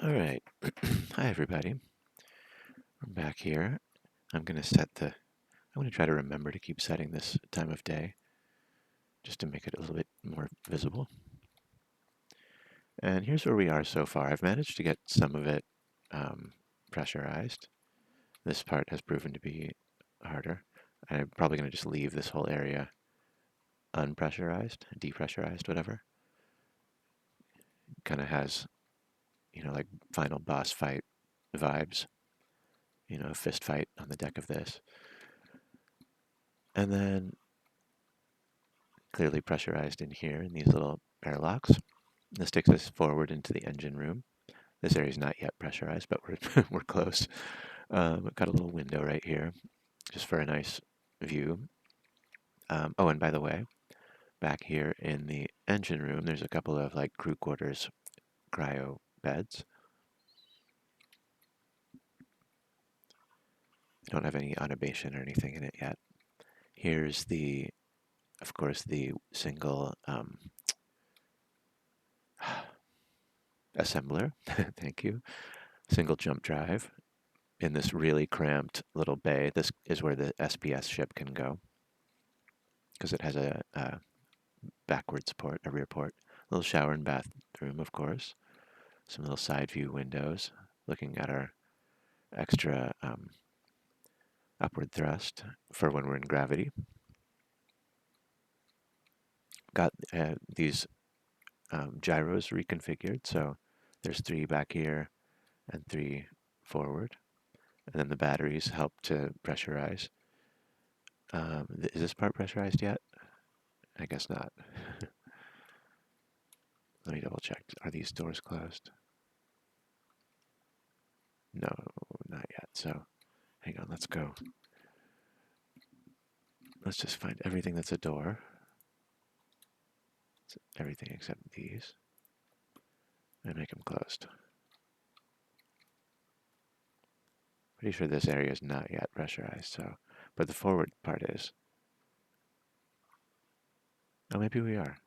All right. Hi, everybody. I'm back here. I'm going to set the, I'm going to try to remember to keep setting this time of day just to make it a little bit more visible. And here's where we are so far. I've managed to get some of it pressurized. This part has proven to be harder. I'm probably going to just leave this whole area unpressurized, depressurized, whatever. Kind of has, like final boss fight vibes. A fist fight on the deck of this. And then clearly pressurized in here in these little airlocks. This takes us forward into the engine room. This area is not yet pressurized, but we're close. I've got a little window right here, just for a nice view. Oh, and by the way, back here in the engine room, there's a couple of like crew quarters cryo beds. I don't have any automation or anything in it yet. Here's the, of course, the single assembler. Thank you. Single jump drive in this really cramped little bay. This is where the SPS ship can go because it has a backwards port, a rear port. A little shower and bathroom, of course. Some little side view windows looking at our extra upward thrust for when we're in gravity. Got these gyros reconfigured, so there's 3 back here and 3 forward. And then the batteries help to pressurize. Is this part pressurized yet? I guess not. Let me double check. Are these doors closed? No, not yet. So hang on, let's go. Let's just find everything that's a door. Everything except these. And make them closed. Pretty sure this area is not yet pressurized, so, but the forward part is. Oh, maybe we are.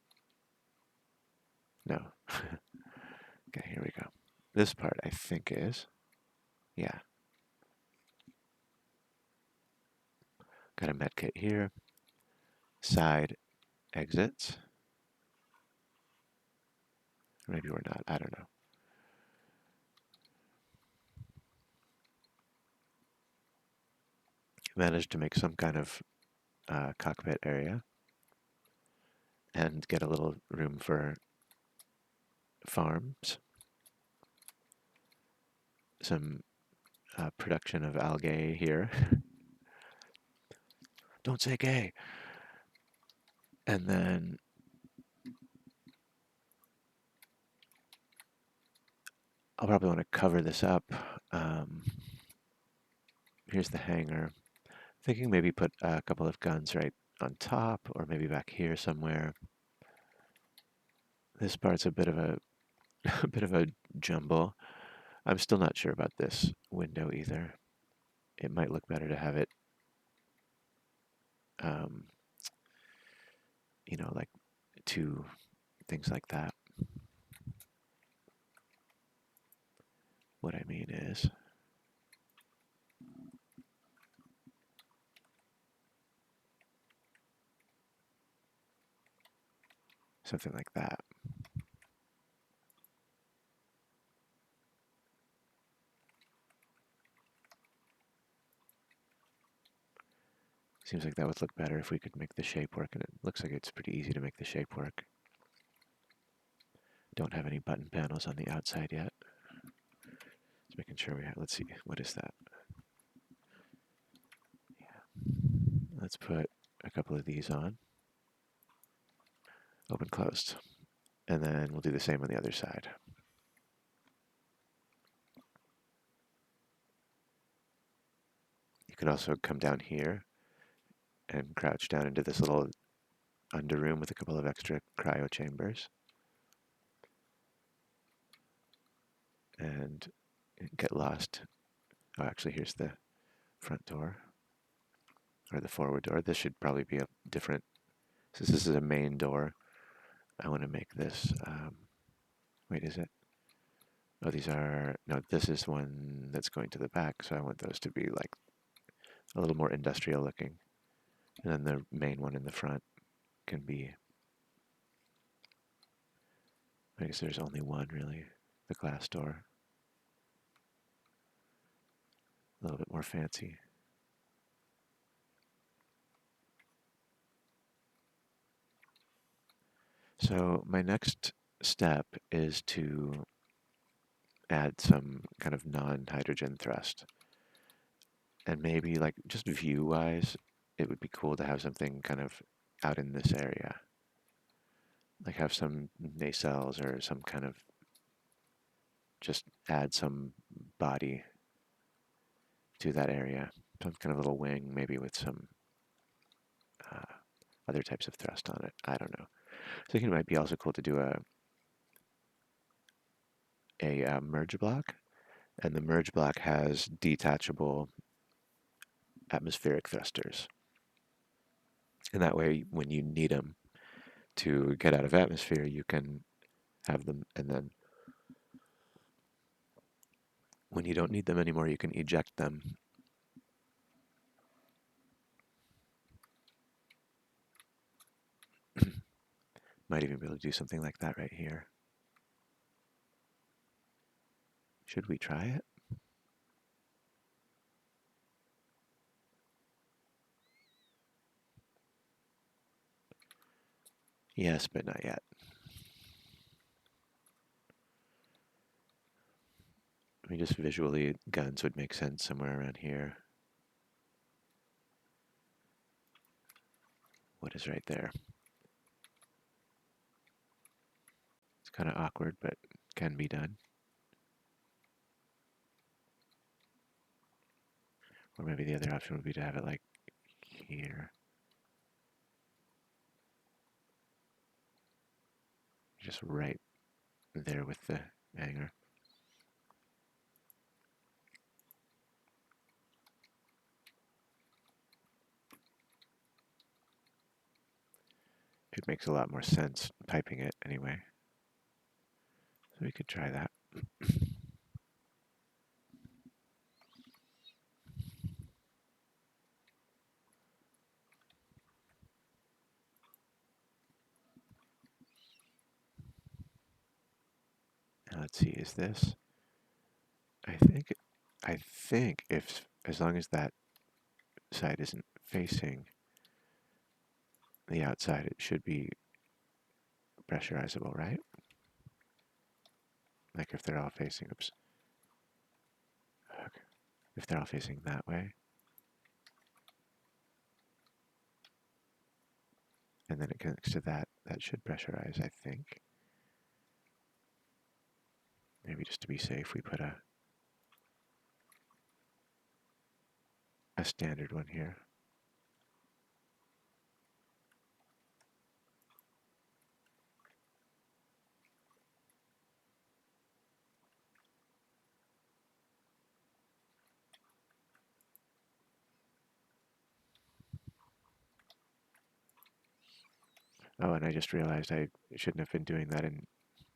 No. Okay, here we go. This part, I think, is. Yeah. Got a med kit here. Side exits. Or maybe we're not. I don't know. Managed to make some kind of cockpit area and get a little room for farms. Some production of algae here. Don't say gay. And then I'll probably want to cover this up. Here's the hangar. Thinking maybe put a couple of guns right on top, or maybe back here somewhere. This part's a bit of a a bit of a jumble. I'm still not sure about this window either. It might look better to have it, um, like 2 things like that. What I mean is, something like that. Seems like that would look better if we could make the shape work, and it looks like it's pretty easy to make the shape work. Don't have any button panels on the outside yet. Just making sure we have, let's see, what is that? Yeah. Let's put a couple of these on. Open, closed. And then we'll do the same on the other side. You can also come down here and crouch down into this little under room with a couple of extra cryo chambers. And get lost. Oh, actually, here's the front door. Or the forward door. This should probably be a different, since this is a main door, I want to make this, wait, is it? Oh, these are, no, this is one that's going to the back, so I want those to be like a little more industrial looking. And then the main one in the front can be, I guess there's only one really, the glass door. A little bit more fancy. So my next step is to add some kind of non-hydrogen thrust. And maybe like just view-wise, it would be cool to have something kind of out in this area. Like have some nacelles or some kind of, just add some body to that area. Some kind of little wing, maybe with some uh, other types of thrust on it. I don't know. I think it might be also cool to do a merge block, and the merge block has detachable atmospheric thrusters. And that way, when you need them to get out of atmosphere, you can have them, and then when you don't need them anymore, you can eject them. Might even be able to do something like that right here. Should we try it? Yes, but not yet. I mean, just visually, guns would make sense somewhere around here. What is right there? It's kind of awkward, but can be done. Or maybe the other option would be to have it like here. Just right there with the hanger. It makes a lot more sense piping it anyway. So we could try that. Now let's see, is this? I think if, as long as that side isn't facing the outside, it should be pressurizable, right? Like if they're all facing, oops. Okay. If they're all facing that way, and then it connects to that, that should pressurize, I think. Maybe just to be safe, we put a standard one here. Oh, and I just realized I shouldn't have been doing that in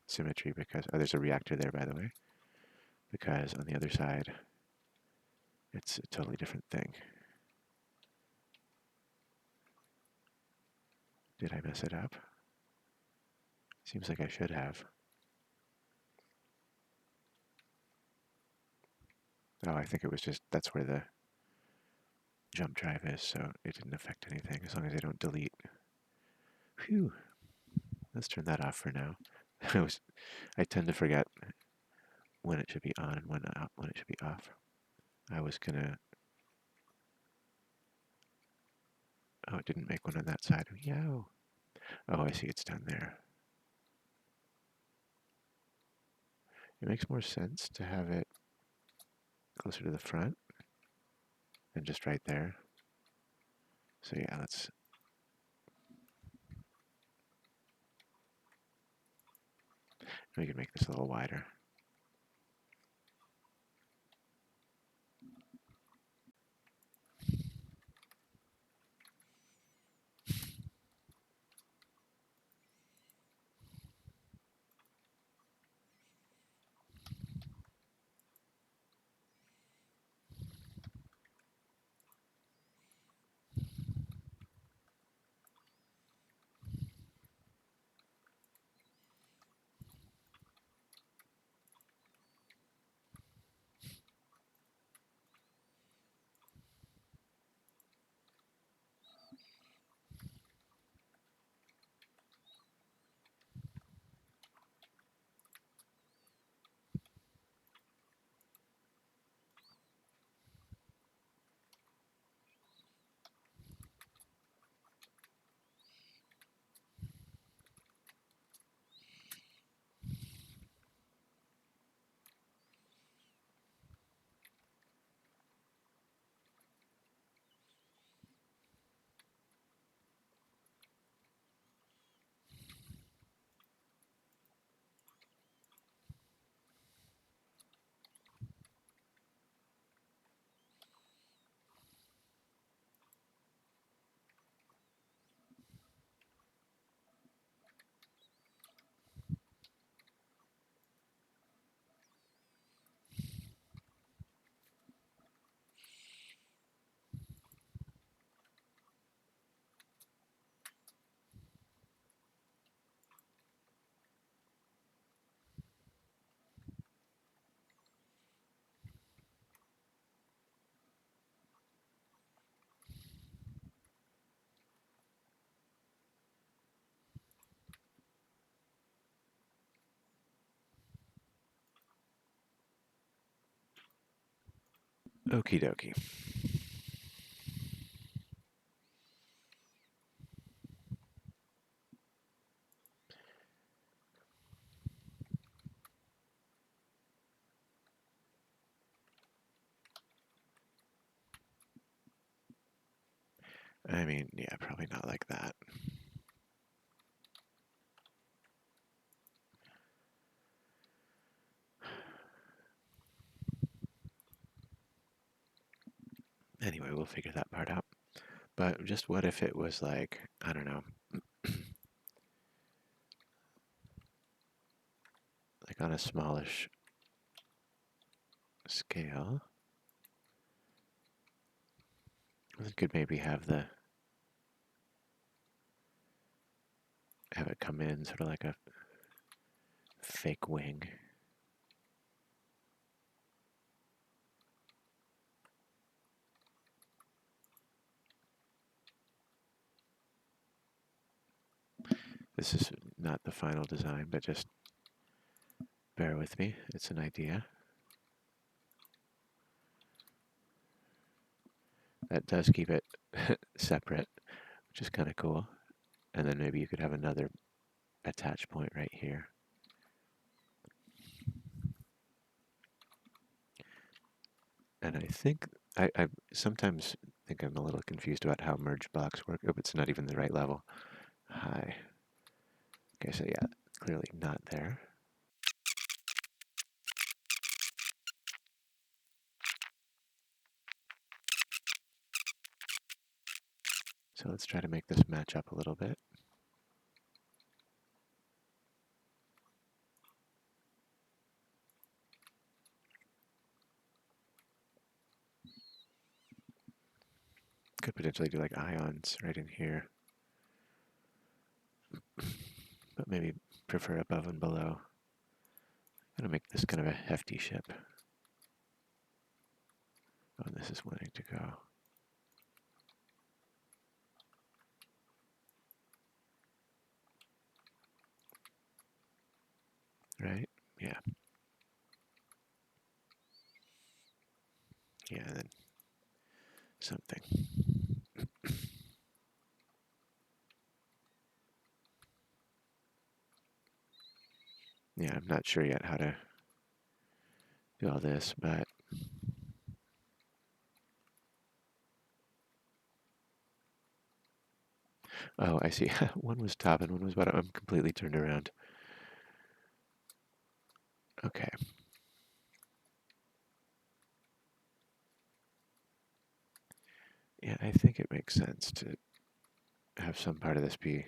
symmetry because, oh, there's a reactor there, by the way, because on the other side, it's a totally different thing. Did I mess it up? Seems like I should have. Oh, I think it was just, that's where the jump drive is, so it didn't affect anything as long as I don't delete. Phew. Let's turn that off for now. I tend to forget when it should be on and when it should be off. I was gonna. Oh, it didn't make one on that side. Yo. Oh, I see. It's down there. It makes more sense to have it closer to the front than just right there. So yeah, let's. We can make this a little wider. Okie dokie. I mean, yeah, probably not like that. Anyway, we'll figure that part out. But just what if it was like, I don't know, like on a smallish scale? We could maybe have it come in sort of like a fake wing. This is not the final design, but just bear with me. It's an idea. That does keep it separate, which is kind of cool. And then maybe you could have another attach point right here. And I think, I sometimes think I'm a little confused about how merge blocks work. Oh, it's not even the right level. Hi. Okay, so yeah, clearly not there. So let's try to make this match up a little bit. Could potentially do like ions right in here. But maybe prefer above and below. I'm gonna make this kind of a hefty ship. Oh, this is wanting to go. Right? Yeah. Yeah, and then something. Yeah, I'm not sure yet how to do all this, but oh, I see. One was top and one was bottom. I'm completely turned around. Okay. Yeah, I think it makes sense to have some part of this be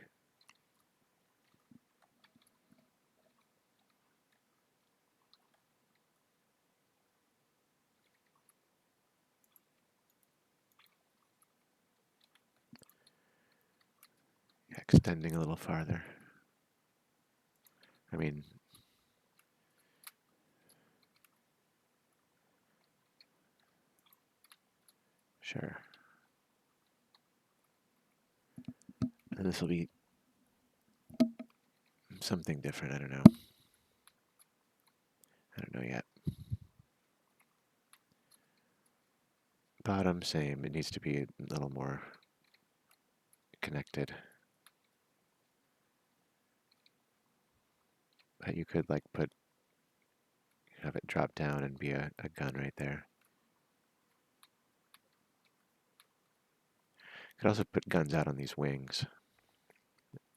extending a little farther. I mean, sure. And this will be something different. I don't know. I don't know yet. Bottom, same. It needs to be a little more connected. But you could like have it drop down and be a gun right there. Could also put guns out on these wings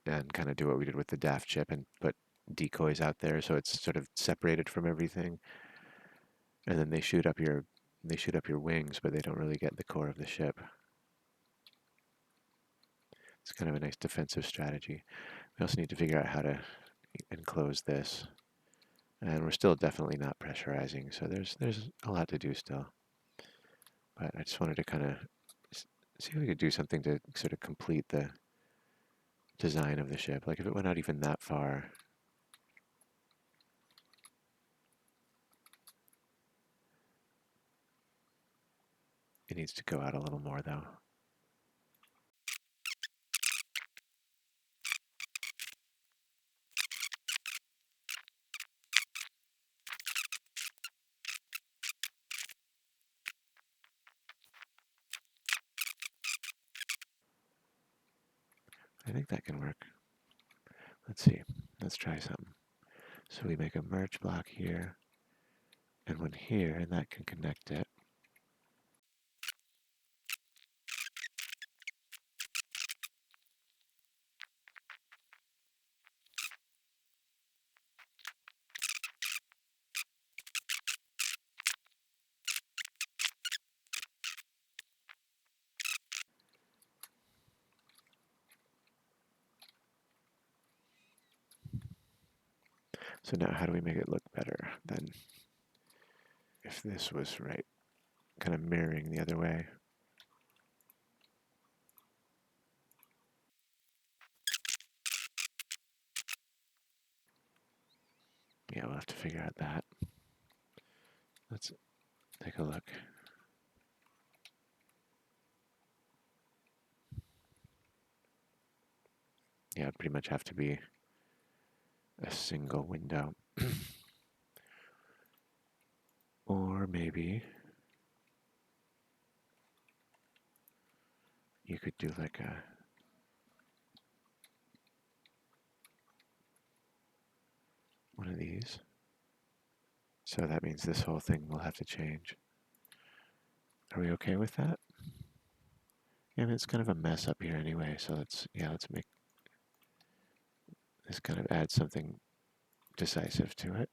and kind of do what we did with the daft chip and put decoys out there so it's sort of separated from everything. And then they shoot up your wings, but they don't really get the core of the ship. It's kind of a nice defensive strategy. We also need to figure out how to enclose this. And we're still definitely not pressurizing, so there's a lot to do still. But I just wanted to kind of see if we could do something to sort of complete the design of the ship. Like if it went out even that far, it needs to go out a little more though. that can work. Let's see. Let's try something. So we make a merge block here, and one here, and that can connect it. So now how do we make it look better than if this was right, kind of mirroring the other way? Yeah, we'll have to figure out that. Let's take a look. Yeah, it'd pretty much have to be a single window. Or maybe you could do like one of these. So that means this whole thing will have to change. Are we okay with that? Yeah, I mean, it's kind of a mess up here anyway, so let's make this kind of add something decisive to it.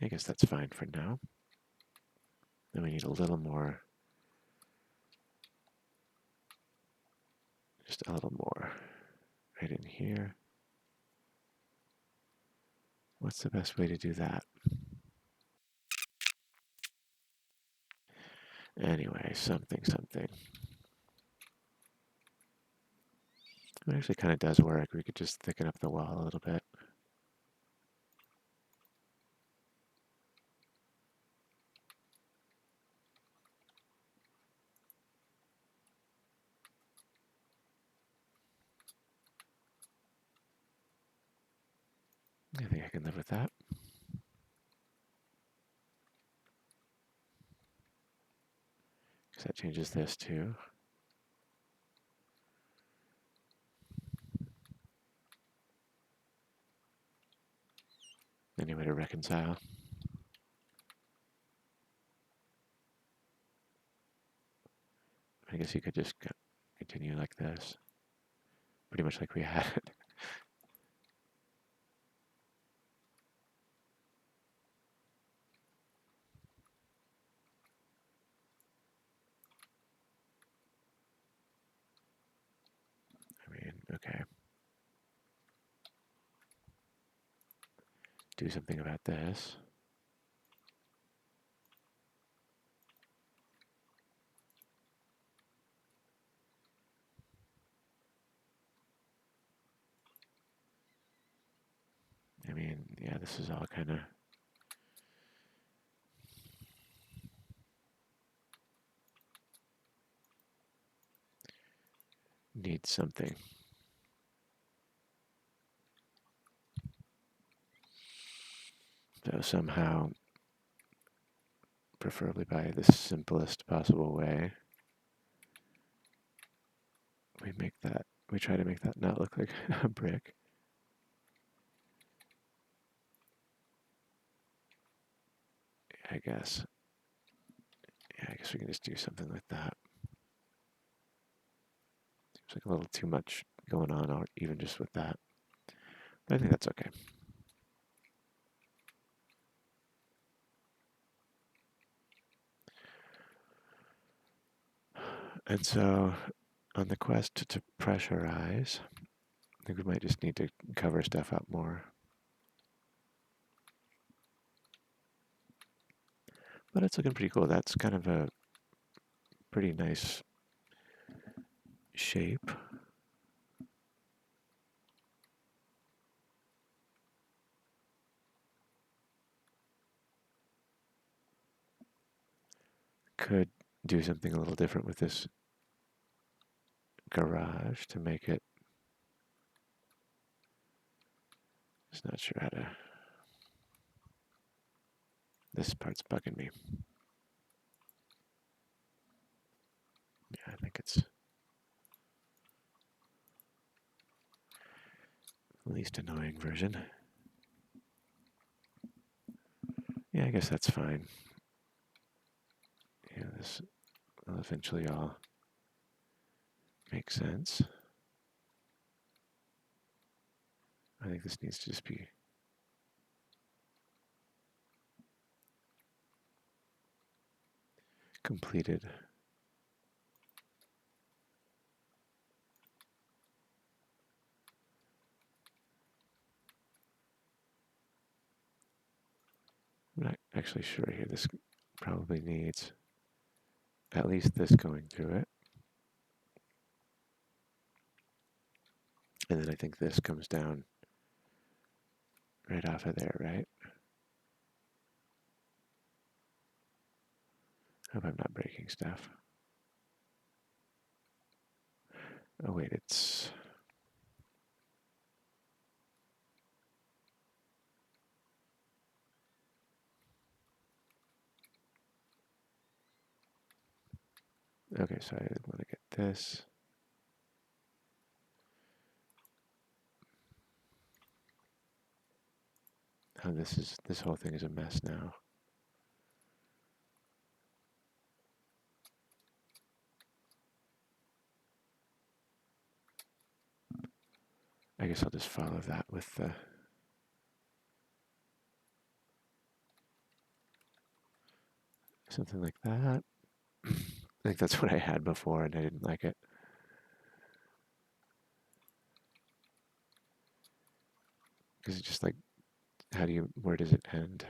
I guess that's fine for now. Then we need a little more, just a little more right in here. What's the best way to do that? Anyway, something. It actually kind of does work. We could just thicken up the wall a little bit. I think I can live with that. Because that changes this too. Any way to reconcile? I guess you could just continue like this. Pretty much like we had. I mean, okay. Do something about this. I mean, yeah, this is all kind of needs something. So somehow, preferably by the simplest possible way, we try to make that not look like a brick. I guess. Yeah, I guess we can just do something like that. Seems like a little too much going on, or even just with that. But I think that's okay. And so, on the quest to pressurize, I think we might just need to cover stuff up more. But it's looking pretty cool. That's kind of a pretty nice shape. Could do something a little different with this garage to make it. Just not sure how to. This part's bugging me. it's the least annoying version. Yeah, I guess that's fine. Yeah, this will eventually all make sense. I think this needs to just be completed. I'm not actually sure here. This probably needs at least this going through it. And then I think this comes down right off of there, right? I hope I'm not breaking stuff. Oh wait, it's... Okay, so I want to get this. Oh, this whole thing is a mess now. I guess I'll just follow that with the... something like that. I think that's what I had before and I didn't like it. Because it's just like, where does it end?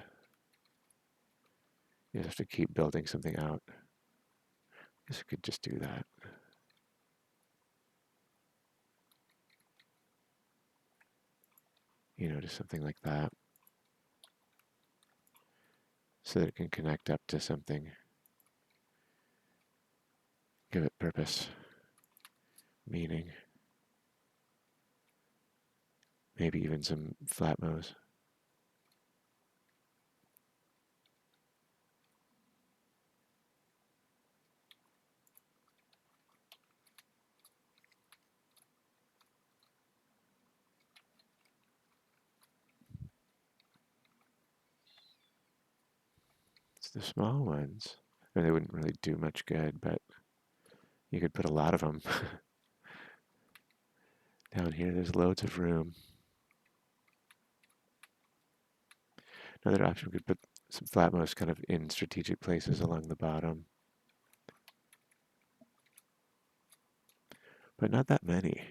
You have to keep building something out. I guess we could just do that. You know, just something like that. So that it can connect up to something. Give it purpose, meaning. Maybe even some flat mows. It's the small ones. I mean, they wouldn't really do much good, but you could put a lot of them. Down here, there's loads of room. Another option, we could put some flat mows kind of in strategic places along the bottom. But not that many.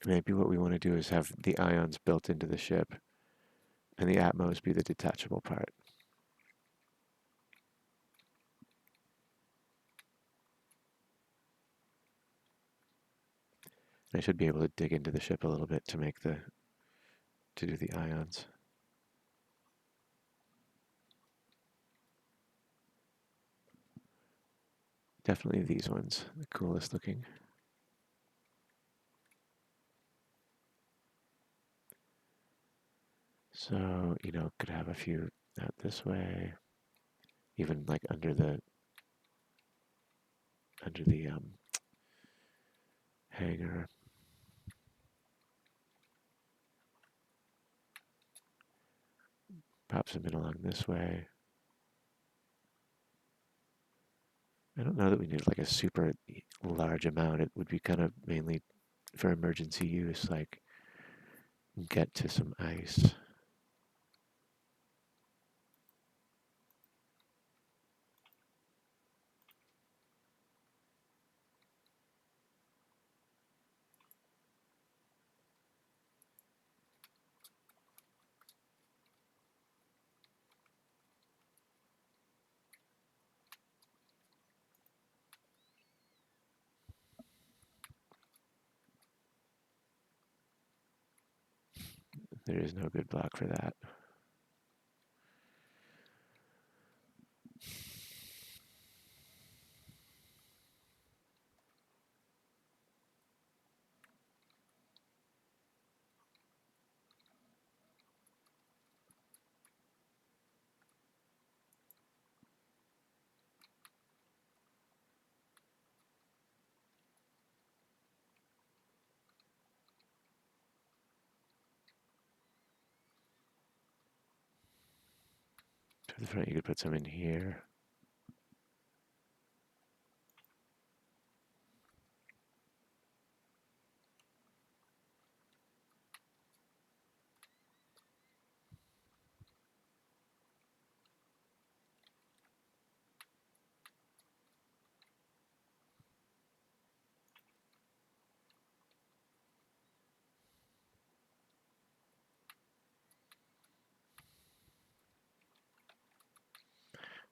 Maybe what we want to do is have the ions built into the ship and the Atmos be the detachable part. I should be able to dig into the ship a little bit to do the ions. Definitely these ones, the coolest looking. So, you know, could have a few out this way, even like under the hanger. Pop some in along this way. I don't know that we need like a super large amount. It would be kind of mainly for emergency use, like get to some ice. There is no good block for that. For the front, you could put some in here.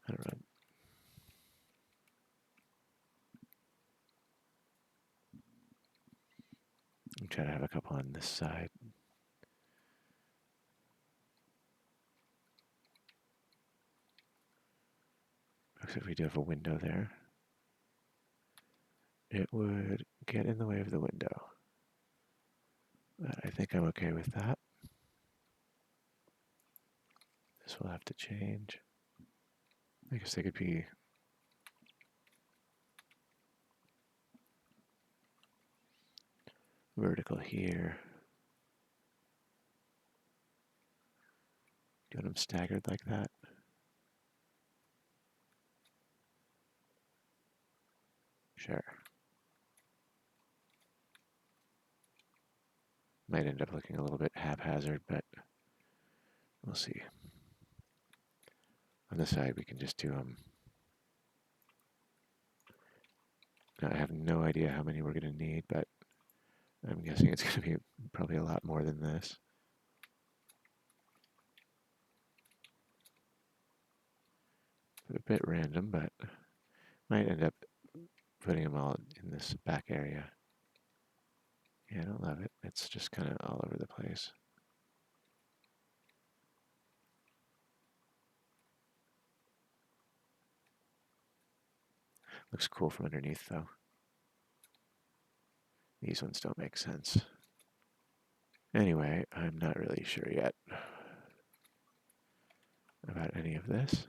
I don't know. I'm trying to have a couple on this side. Looks like we do have a window there. It would get in the way of the window. But I think I'm okay with that. This will have to change. I guess they could be vertical here. Do you want them staggered like that? Sure. Might end up looking a little bit haphazard, but we'll see. On the side, we can just do them. Now, I have no idea how many we're going to need, but I'm guessing it's going to be probably a lot more than this. A bit random, but might end up putting them all in this back area. Yeah, I don't love it. It's just kind of all over the place. Looks cool from underneath, though. These ones don't make sense. Anyway, I'm not really sure yet about any of this.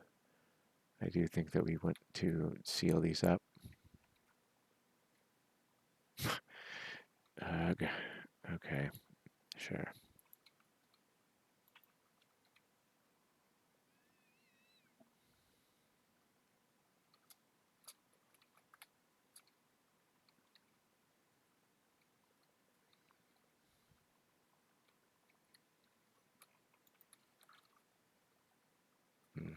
I do think that we want to seal these up. Okay, sure. Hmm.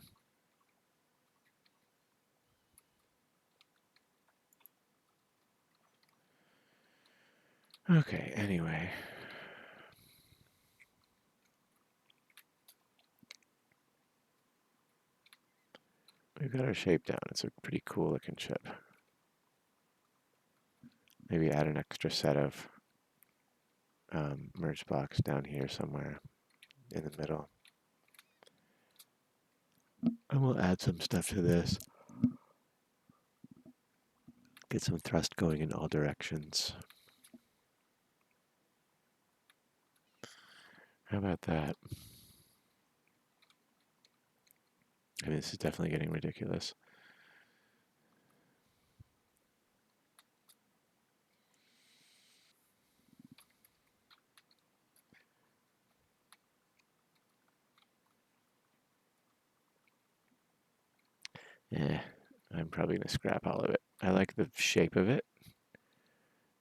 Okay, anyway. We've got our shape down. It's a pretty cool looking ship. Maybe add an extra set of merge blocks down here somewhere in the middle. And we'll add some stuff to this. Get some thrust going in all directions. How about that? I mean, this is definitely getting ridiculous. I'm probably going to scrap all of it. I like the shape of it.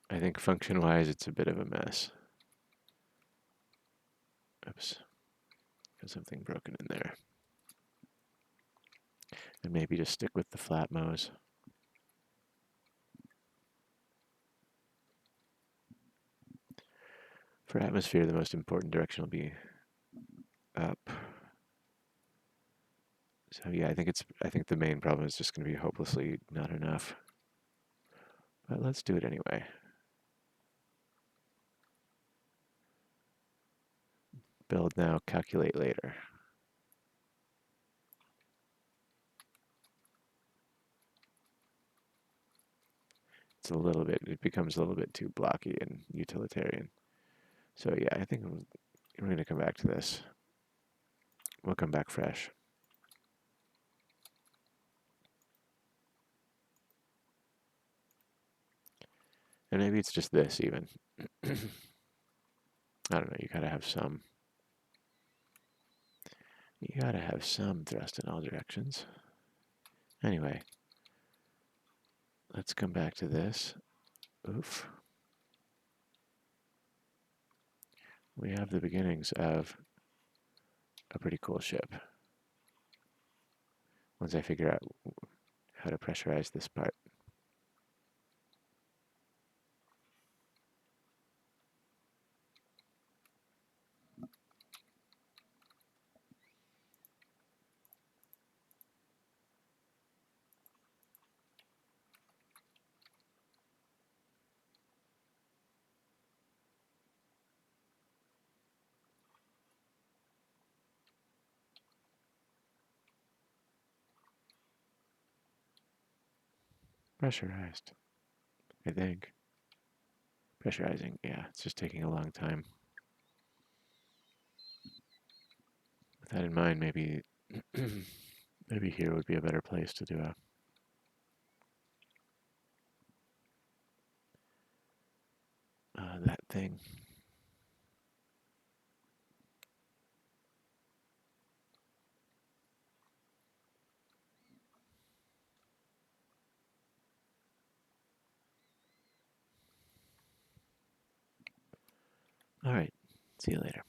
I think function-wise, it's a bit of a mess. Oops. Got something broken in there. And maybe just stick with the flat mows. For atmosphere, the most important direction will be up. So yeah, I think the main problem is just going to be hopelessly not enough. But let's do it anyway. Build now, calculate later. It's a little bit, it becomes a little bit too blocky and utilitarian. So yeah, I think we're going to come back to this. We'll come back fresh. And maybe it's just this even. I don't know, you gotta have some. You gotta have some thrust in all directions. Anyway, let's come back to this. Oof. We have the beginnings of a pretty cool ship. Once I figure out how to pressurize this part. Pressurized, I think. Pressurizing, yeah, it's just taking a long time. With that in mind, maybe maybe here would be a better place to do that thing. All right, see you later.